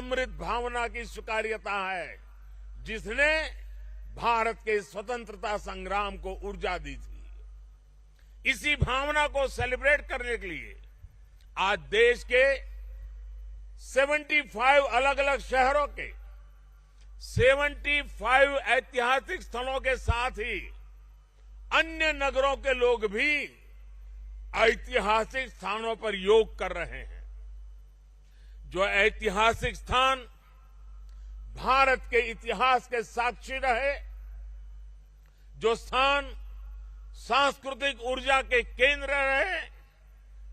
अमृत भावना की स्वीकार्यता है जिसने भारत के स्वतंत्रता संग्राम को ऊर्जा दी थी। इसी भावना को सेलिब्रेट करने के लिए आज देश के 75 अलग अलग शहरों के 75 ऐतिहासिक स्थलों के साथ ही अन्य नगरों के लोग भी ऐतिहासिक स्थानों पर योग कर रहे हैं। जो ऐतिहासिक स्थान भारत के इतिहास के साक्षी रहे, जो स्थान सांस्कृतिक ऊर्जा के केंद्र रहे,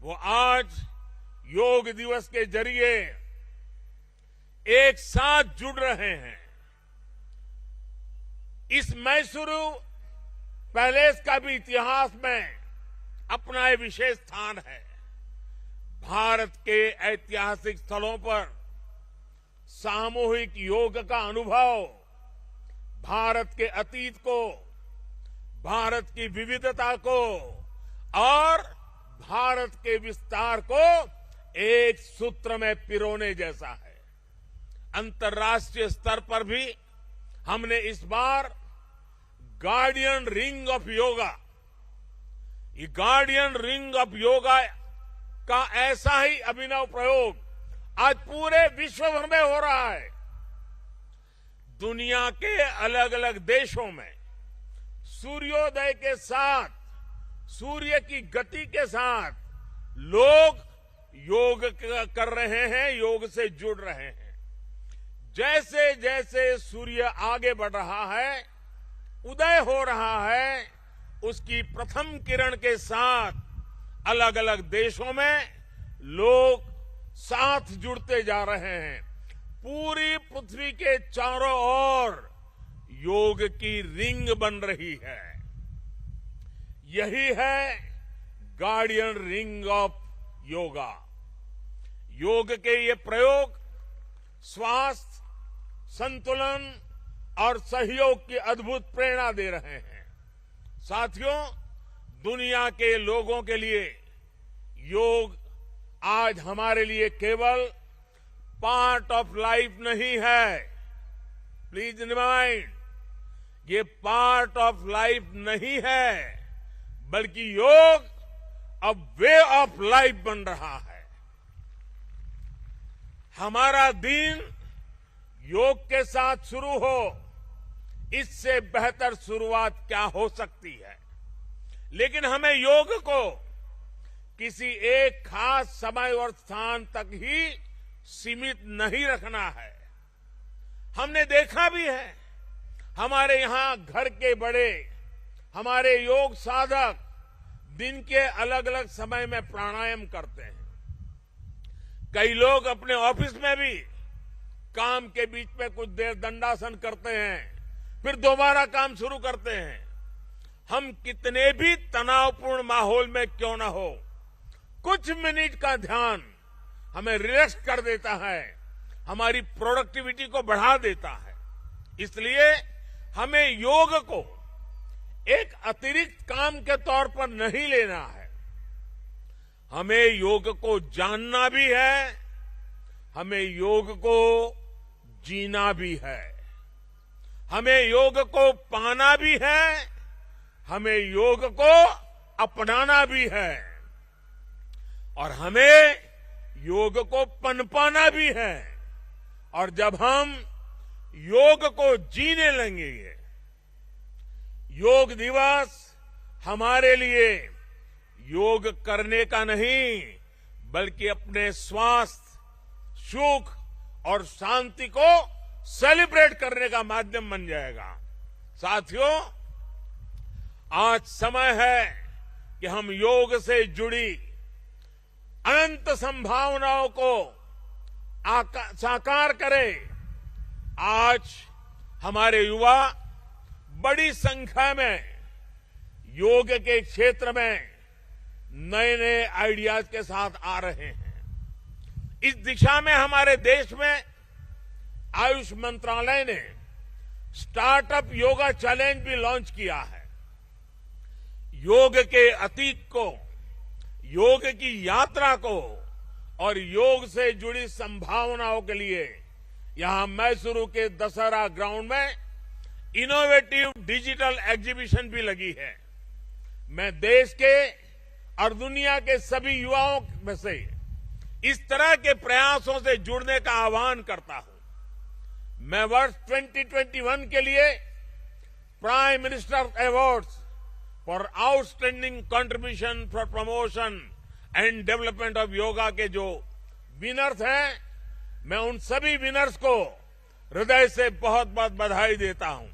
वो आज योग दिवस के जरिए एक साथ जुड़ रहे हैं। इस मैसूरू पैलेस का भी इतिहास में अपना एक विशेष स्थान है। भारत के ऐतिहासिक स्थलों पर सामूहिक योग का अनुभव भारत के अतीत को, भारत की विविधता को और भारत के विस्तार को एक सूत्र में पिरोने जैसा है। अंतर्राष्ट्रीय स्तर पर भी हमने इस बार गार्डियन रिंग ऑफ योगा, ये गार्डियन रिंग ऑफ योगा का ऐसा ही अभिनव प्रयोग आज पूरे विश्व भर में हो रहा है। दुनिया के अलग अलग देशों में सूर्योदय के साथ, सूर्य की गति के साथ लोग योग कर रहे हैं, योग से जुड़ रहे हैं। जैसे जैसे सूर्य आगे बढ़ रहा है, उदय हो रहा है, उसकी प्रथम किरण के साथ अलग अलग देशों में लोग साथ जुड़ते जा रहे हैं। पूरी पृथ्वी के चारों ओर योग की रिंग बन रही है। यही है गार्डियन रिंग ऑफ योगा। योग के ये प्रयोग स्वास्थ्य, संतुलन और सहयोग की अद्भुत प्रेरणा दे रहे हैं। साथियों, दुनिया के लोगों के लिए योग आज हमारे लिए केवल पार्ट ऑफ लाइफ नहीं है। प्लीज रिमाइंड, ये पार्ट ऑफ लाइफ नहीं है, बल्कि योग अब वे ऑफ लाइफ बन रहा है। हमारा दिन योग के साथ शुरू हो, इससे बेहतर शुरुआत क्या हो सकती है। लेकिन हमें योग को किसी एक खास समय और स्थान तक ही सीमित नहीं रखना है। हमने देखा भी है, हमारे यहां घर के बड़े, हमारे योग साधक दिन के अलग अलग समय में प्राणायाम करते हैं। कई लोग अपने ऑफिस में भी काम के बीच में कुछ देर दंडासन करते हैं, फिर दोबारा काम शुरू करते हैं। हम कितने भी तनावपूर्ण माहौल में क्यों न हो, कुछ मिनट का ध्यान हमें रिलैक्स कर देता है, हमारी प्रोडक्टिविटी को बढ़ा देता है। इसलिए हमें योग को एक अतिरिक्त काम के तौर पर नहीं लेना है। हमें योग को जानना भी है, हमें योग को जीना भी है। हमें योग को पाना भी है, हमें योग को अपनाना भी है और हमें योग को पनपाना भी है। और जब हम योग को जीने लगेंगे, योग दिवस हमारे लिए योग करने का नहीं, बल्कि अपने स्वास्थ्य, सुख और शांति को सेलिब्रेट करने का माध्यम बन जाएगा। साथियों, आज समय है कि हम योग से जुड़ी अनंत संभावनाओं को साकार करें। आज हमारे युवा बड़ी संख्या में योग के क्षेत्र में नए नए आइडियाज के साथ आ रहे हैं। इस दिशा में हमारे देश में आयुष मंत्रालय ने स्टार्टअप योगा चैलेंज भी लॉन्च किया है। योग के अतीत को, योग की यात्रा को और योग से जुड़ी संभावनाओं के लिए यहां मैसूरू के दशहरा ग्राउंड में इनोवेटिव डिजिटल एग्जीबिशन भी लगी है। मैं देश के और दुनिया के सभी युवाओं में से इस तरह के प्रयासों से जुड़ने का आह्वान करता हूं। मैं वर्ष 2021 के लिए prime minister awards for outstanding contribution for promotion and development of yoga के जो विनर्स हैं, मैं उन सभी विनर्स को हृदय से बहुत बहुत बधाई देता हूं।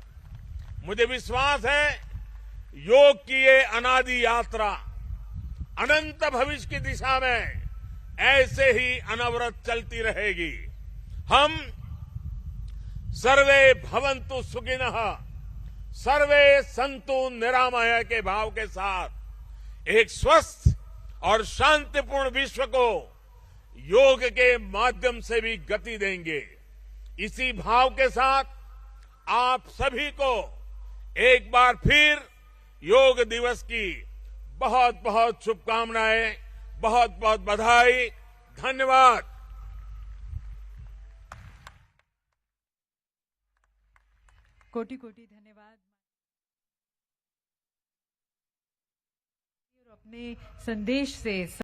मुझे विश्वास है योग की ये अनादि यात्रा अनंत भविष्य की दिशा में ऐसे ही अनवरत चलती रहेगी। हम सर्वे भवन्तु सुखिनः सर्वे सन्तु निरामय के भाव के साथ एक स्वस्थ और शांतिपूर्ण विश्व को योग के माध्यम से भी गति देंगे। इसी भाव के साथ आप सभी को एक बार फिर योग दिवस की बहुत बहुत शुभकामनाएं, बहुत बहुत बधाई, धन्यवाद। कोटि कोटि धन्यवाद। और अपने संदेश से